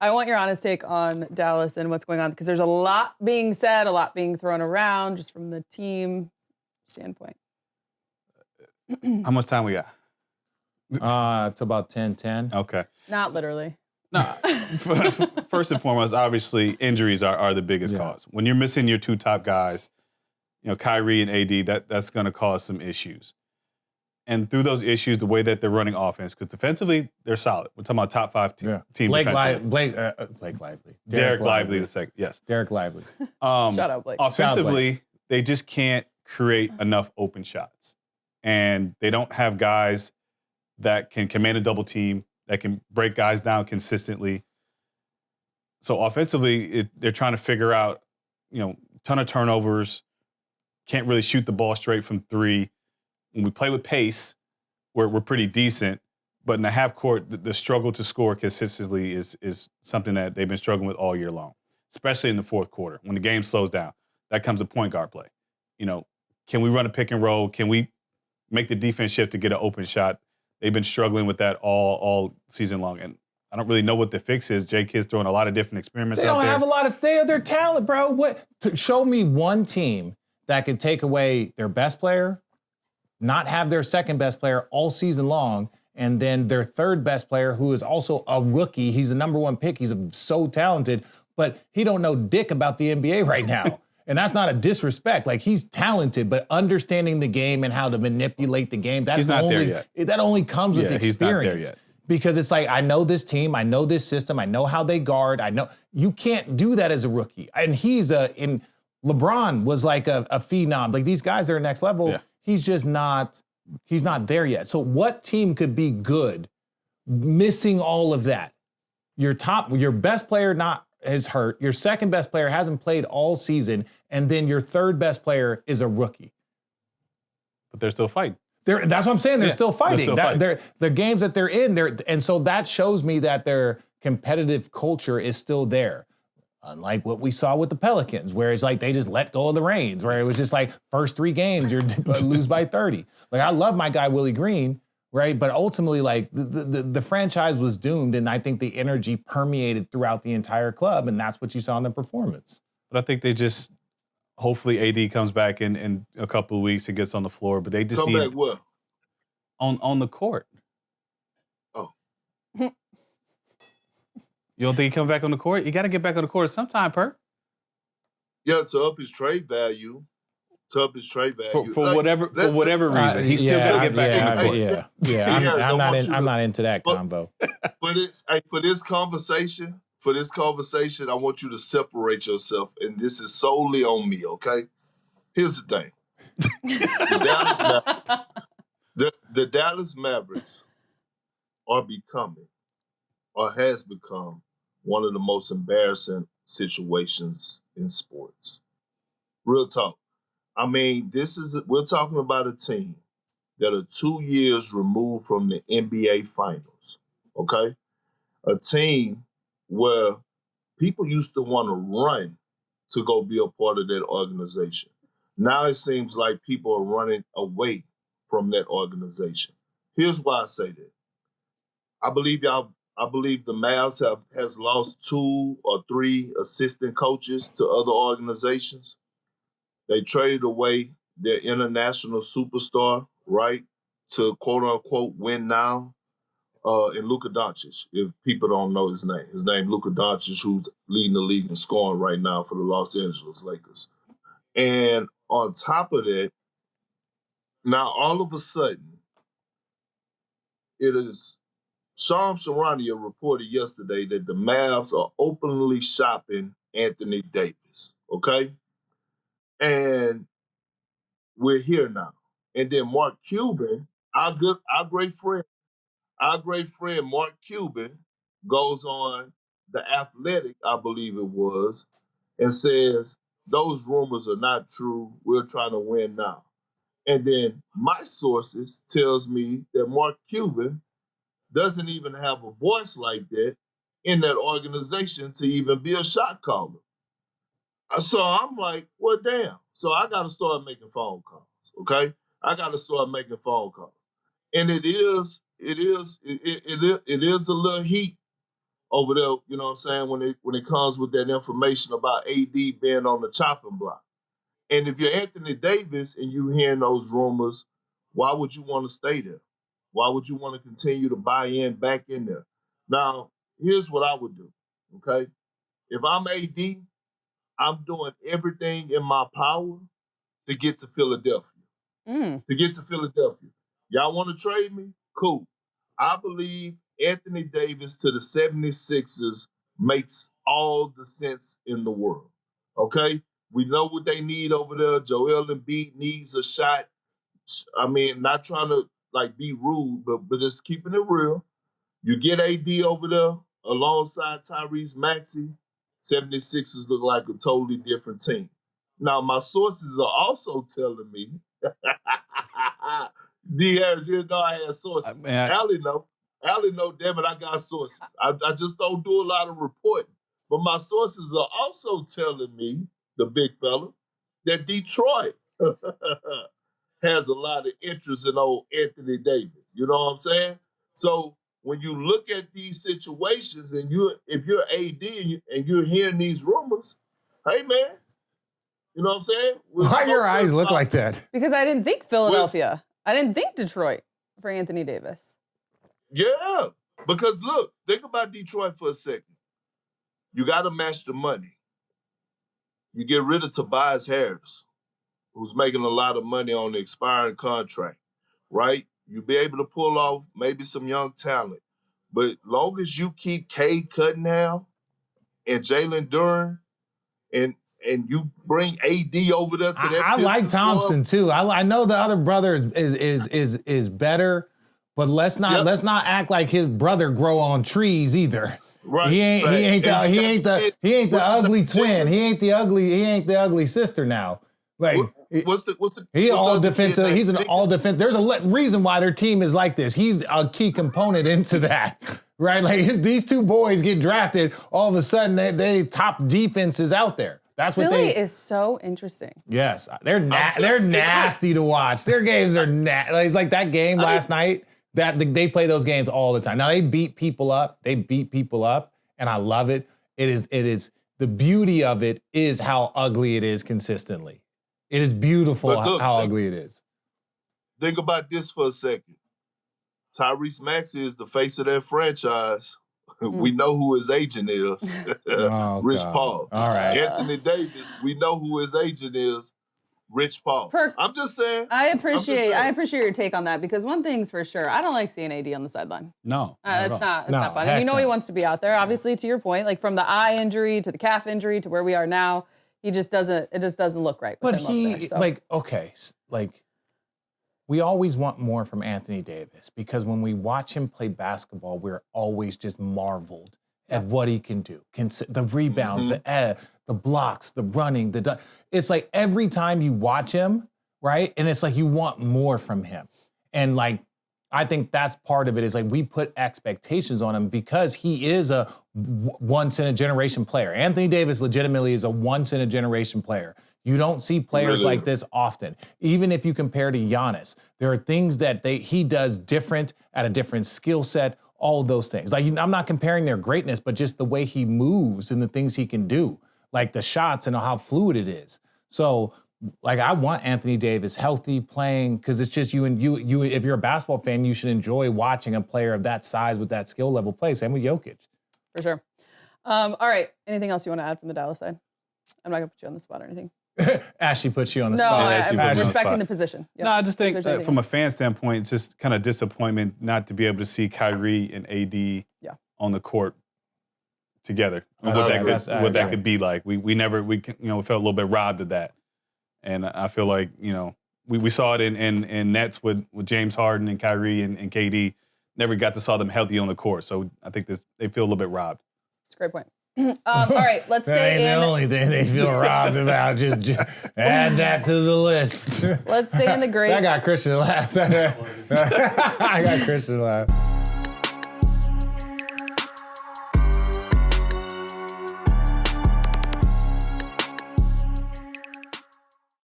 I want your honest take on Dallas and what's going on, because there's a lot being said, a lot being thrown around just from the team standpoint. How much time we got? It's about 10:10. Okay. Not literally. No, first and foremost, obviously, injuries are the biggest cause. When you're missing your two top guys, Kyrie and AD, that's going to cause some issues. And through those issues, the way that they're running offense, because defensively, they're solid. We're talking about top five team defensively. Blake Lively. Derek Lively the second, yes. Derek Lively. Shout out, Blake. Offensively, they just can't create enough open shots. And they don't have guys that can command a double team, that can break guys down consistently. So offensively, they're trying to figure out, ton of turnovers, can't really shoot the ball straight from three. When we play with pace, we're pretty decent, but in the half court, the struggle to score consistently is something that they've been struggling with all year long, especially in the fourth quarter. When the game slows down, that comes a point guard play. Can we run a pick and roll? Can we make the defense shift to get an open shot? They've been struggling with that all season long, and I don't really know what the fix is. Jay Kidd's throwing a lot of different experiments out there. They don't have a lot of their talent, bro. Show me one team that can take away their best player, not have their second best player all season long, and then their third best player, who is also a rookie. He's the number one pick. He's so talented, but he don't know dick about the NBA right now. And that's not a disrespect. Like, he's talented, but understanding the game and how to manipulate the game, that only comes with experience. He's not there yet. Because it's like, I know this team, I know this system, I know how they guard, I know. You can't do that as a rookie. And LeBron was like a phenom. Like, these guys are next level. Yeah. He's not there yet. So what team could be good missing all of that? Your best player is hurt. Your second best player hasn't played all season. And then your third best player is a rookie. But they're still fighting. That's what I'm saying. They're still fighting. The games that they're in, and so that shows me that their competitive culture is still there. Unlike what we saw with the Pelicans, where it's like they just let go of the reins, where it was just like first 3 games, you're lose by 30. Like, I love my guy, Willie Green, right? But ultimately, like, the franchise was doomed, and I think the energy permeated throughout the entire club, and that's what you saw in the performance. But I think they just, hopefully AD comes back in a couple of weeks and gets on the floor, but they just come back what? On the court. Oh. You don't think he come back on the court? You got to get back on the court sometime, Perk. Yeah, to up his trade value. For whatever reason, he's still got to get back on the court. Yeah. I'm not into that combo. For this conversation, I want you to separate yourself, and this is solely on me, okay? Here's the thing. The Dallas Mavericks are becoming, or has become, one of the most embarrassing situations in sports. Real talk. I mean, we're talking about a team that are 2 years removed from the NBA Finals, okay? A team where people used to want to run to go be a part of that organization. Now it seems like people are running away from that organization. Here's why I say that. I believe the Mavs has lost 2 or 3 assistant coaches to other organizations. They traded away their international superstar, right, to quote-unquote win now, in Luka Doncic, if people don't know his name. His name Luka Doncic, who's leading the league in scoring right now for the Los Angeles Lakers. And on top of that, now all of a sudden, it is Shams Charania reported yesterday that the Mavs are openly shopping Anthony Davis, okay? And we're here now. And then Mark Cuban, our great friend Mark Cuban, goes on The Athletic, I believe it was, and says, those rumors are not true. We're trying to win now. And then my sources tells me that Mark Cuban doesn't even have a voice like that in that organization to even be a shot caller. So I'm like, well, damn. So I got to start making phone calls, okay? I got to start making phone calls. And it is a little heat over there, you know what I'm saying, when it comes with that information about AD being on the chopping block. And if you're Anthony Davis and you hearing those rumors, why would you want to stay there? Why would you want to continue to buy in back in there? Now, here's what I would do, okay? If I'm AD, I'm doing everything in my power to get to Philadelphia. To get to Philadelphia. Y'all want to trade me? Cool. I believe Anthony Davis to the 76ers makes all the sense in the world, okay? We know what they need over there. Joel Embiid needs a shot. I mean, not trying to be rude, but just keeping it real. You get AD over there alongside Tyrese Maxey, 76ers look like a totally different team. Now, my sources are also telling me, D. Harris, you know I had sources. Allie know, damn it, I got sources. I just don't do a lot of reporting. But my sources are also telling me, the big fella, that Detroit has a lot of interest in old Anthony Davis. You know what I'm saying? So when you look at these situations and if you're AD and you're hearing these rumors, hey, man, you know what I'm saying? Why your eyes look like that? Because I didn't think Philadelphia. I didn't think Detroit for Anthony Davis. Yeah, because look, think about Detroit for a second. You got to match the money. You get rid of Tobias Harris, who's making a lot of money on the expiring contract, right? You'll be able to pull off maybe some young talent. But long as you keep Cade Cunningham and Jalen Duren and you bring AD over there to that I like Thompson too. I know the other brother is better, but let's not act like his brother grow on trees either. Right. He ain't the ugly twin. He ain't the ugly sister now. Like he's all defensive. He's an all defense. There's a reason why their team is like this. He's a key component into that, right? Like these two boys get drafted, all of a sudden they top defenses out there. That's what Philly is so interesting. Yes, they're nasty to watch. Their games are it's like that game last night. That they play those games all the time. Now they beat people up. And I love it. It is the beauty of it is how ugly it is consistently. It is beautiful how ugly it is. Think about this for a second. Tyrese Maxey is the face of that franchise. We know who his agent is. Rich Paul. All right. Anthony Davis, we know who his agent is. Rich Paul. Perk, I'm just saying. I appreciate your take on that because one thing's for sure, I don't like seeing AD on the sideline. No. It's not fun. And he wants to be out there. Obviously, to your point, like from the eye injury to the calf injury to where we are now, it just doesn't look right. But we always want more from Anthony Davis because when we watch him play basketball, we're always just marveled at what he can do. The rebounds, the blocks, the running, it's like every time you watch him, right? And it's like you want more from him. And like, I think that's part of it is like we put expectations on him because he is a once in a generation player. Anthony Davis legitimately is a once in a generation player. You don't see players like this often. Even if you compare to Giannis, there are things that he does different at a different skill set, all of those things. Like I'm not comparing their greatness, but just the way he moves and the things he can do, like the shots and how fluid it is. So like I want Anthony Davis healthy playing because it's just you if you're a basketball fan, you should enjoy watching a player of that size with that skill level play. Same with Jokic. For sure. All right. Anything else you want to add from the Dallas side? I'm not going to put you on the spot or anything. Ashley puts you on the spot. No, I'm respecting the position. Yep. No, I just think from a fan standpoint, it's just kind of disappointment not to be able to see Kyrie and AD on the court together. What that could be like. We felt a little bit robbed of that. And I feel like, we saw it in Nets with James Harden and Kyrie and KD. Never got to saw them healthy on the court. So I think they feel a little bit robbed. That's a great point. All right, let's stay in. The only thing they feel robbed about. Just add that to the list. Let's stay in the great. I got Christian laugh. I got Christian laugh.